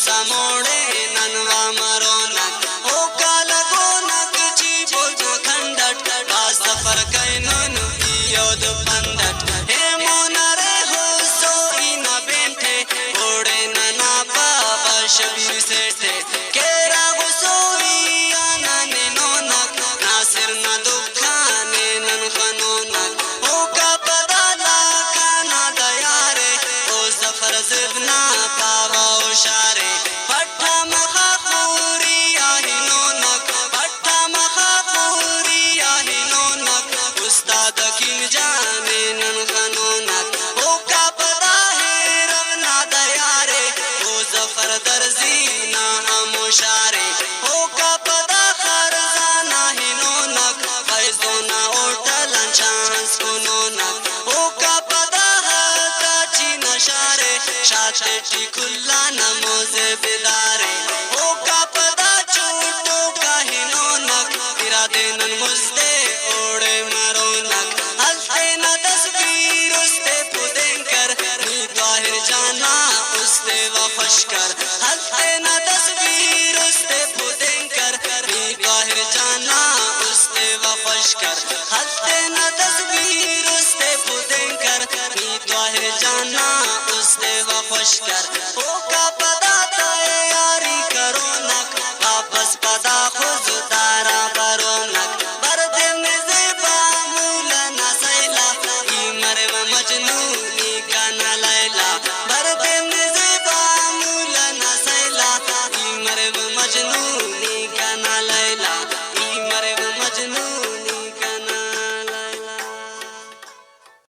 समोड़े ननवा मरोनक ओ काला गोनक जी बोझो खंडट बा सफर कैनुन योद पंडट हे मोनरे हो सोई न बेंठे ओड़े नना बाबा शबीर सेठे केरा गो सोई आनने नोनक नासिर न दुखाने नन खनोनक ओ का पदाला खाना दयारे ओ जफर जिदना पावा उशारे पट्टा मखा पूरी आही नोनक पट्टा मखा पूरी आही नोनक उस्ताद किन जाने नन खनोनक ओ का पदा है रवना दयारे ओ जफर दर्जी ना हम उशारे ओ का पदा खरजाना ही नोनक फैजो ना ओटलन चांस को नोनक ओ का पदा काची नशारे शाते टिकुल्ला नमोजे बिदारे ओ का पदा चूटो का ही नोनक इरादे नन मुस्ते ओड़े मरोनक हल्ते न तस्वीर उस्ते पुदेंकर नी ताहिर जाना उस्ते व खुशकर हल्ते न तस्वीर उस्ते पुदेंकर नी ताहिर जाना उस्ते व खुशकर हल्ते न तस्वीर उस्ते पुदेंकर नी ताहिर जाना उस्ते व खुशकर